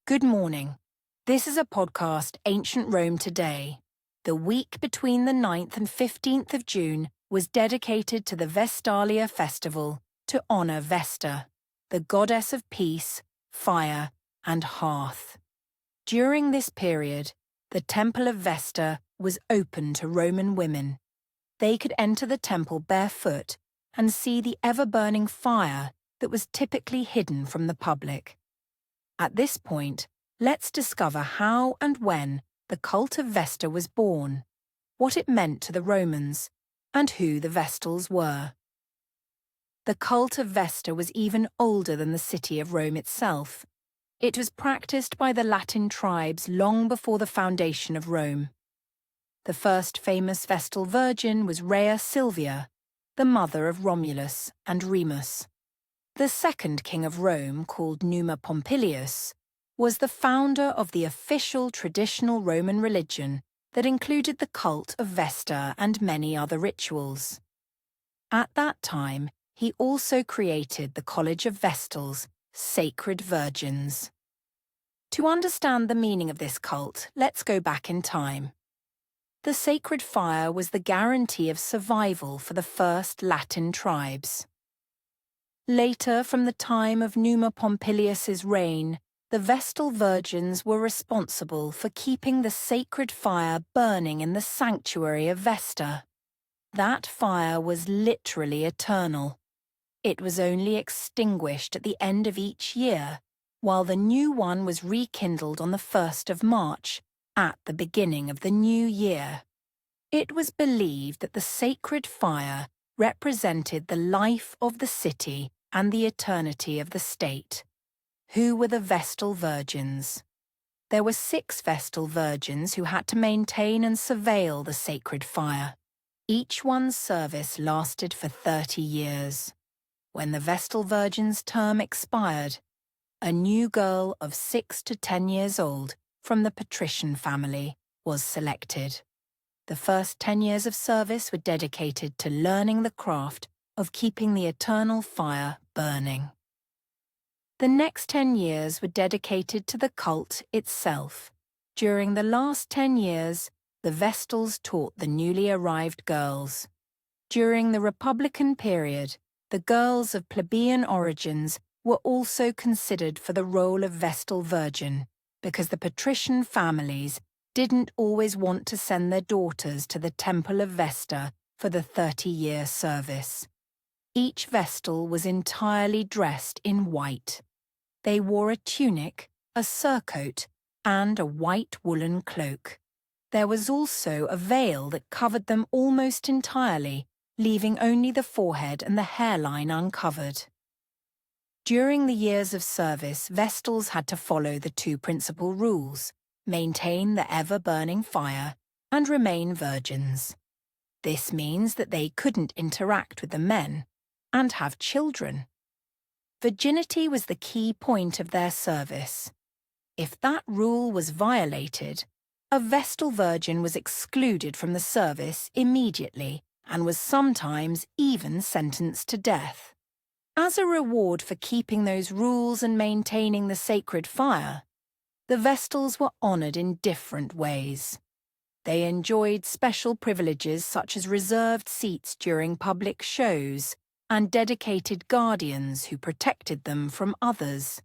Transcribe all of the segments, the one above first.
Good morning. This is a podcast, Ancient Rome Today. The week between the 9th and 15th of June was dedicated to the Vestalia festival to honor Vesta, the goddess of peace, fire, and hearth. During this period, the Temple of Vesta was open to Roman women. They could enter the temple barefoot and see the ever-burning fire that was typically hidden from the public. At this point, let's discover how and when the cult of Vesta was born, what it meant to the Romans, and who the Vestals were. The cult of Vesta was even older than the city of Rome itself. It was practiced by the Latin tribes long before the foundation of Rome. The first famous Vestal virgin was Rhea Silvia, the mother of Romulus and Remus. The second king of Rome, called Numa Pompilius, was the founder of the official traditional Roman religion that included the cult of Vesta and many other rituals. At that time, he also created the College of Vestals, sacred virgins. To understand the meaning of this cult, let's go back in time. The sacred fire was the guarantee of survival for the first Latin tribes. Later, from the time of Numa Pompilius's reign, the Vestal virgins were responsible for keeping the sacred fire burning in the sanctuary of Vesta. That fire was literally eternal. It was only extinguished at the end of each year, while the new one was rekindled on the 1st of March, at the beginning of the new year. It was believed that the sacred fire represented the life of the city and the eternity of the state. Who were the Vestal virgins? There were 6 Vestal virgins who had to maintain and surveil the sacred fire. Each one's service lasted for 30 years. When the Vestal virgin's term expired, a new girl of 6 to 10 years old from the patrician family was selected. The first 10 years of service were dedicated to learning the craft of keeping the eternal fire burning. The next 10 years were dedicated to the cult itself. During the last 10 years, the Vestals taught the newly arrived girls. During the Republican period, the girls of plebeian origins were also considered for the role of Vestal virgin, because the patrician families didn't always want to send their daughters to the Temple of Vesta for the 30-year service. Each Vestal was entirely dressed in white. They wore a tunic, a surcoat, and a white woolen cloak. There was also a veil that covered them almost entirely, leaving only the forehead and the hairline uncovered. During the years of service, Vestals had to follow the 2 principal rules: maintain the ever-burning fire and remain virgins. This means that they couldn't interact with the men and have children. Virginity was the key point of their service. If that rule was violated, a Vestal virgin was excluded from the service immediately and was sometimes even sentenced to death. As a reward for keeping those rules and maintaining the sacred fire, the Vestals were honored in different ways. They enjoyed special privileges such as reserved seats during public shows and dedicated guardians who protected them from others.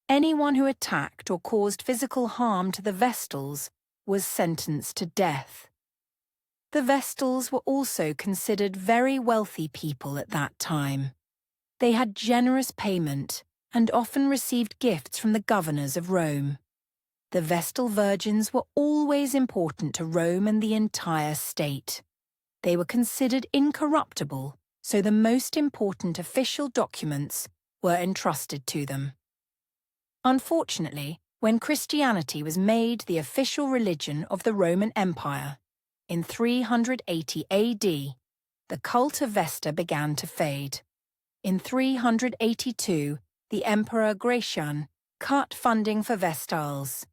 Anyone who attacked or caused physical harm to the Vestals was sentenced to death. The Vestals were also considered very wealthy people at that time. They had generous payment and often received gifts from the governors of Rome. The Vestal virgins were always important to Rome and the entire state. They were considered incorruptible, so the most important official documents were entrusted to them. Unfortunately, when Christianity was made the official religion of the Roman Empire, in 380 AD, the cult of Vesta began to fade. In 382, the Emperor Gratian cut funding for Vestals.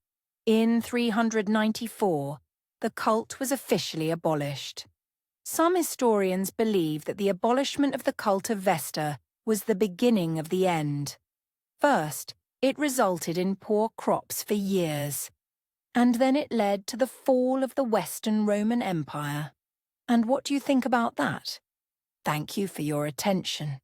In 394, the cult was officially abolished. Some historians believe that the abolishment of the cult of Vesta was the beginning of the end. First, It resulted in poor crops for years, and then it led to the fall of the Western Roman Empire. And what do you think about that? Thank you for your attention.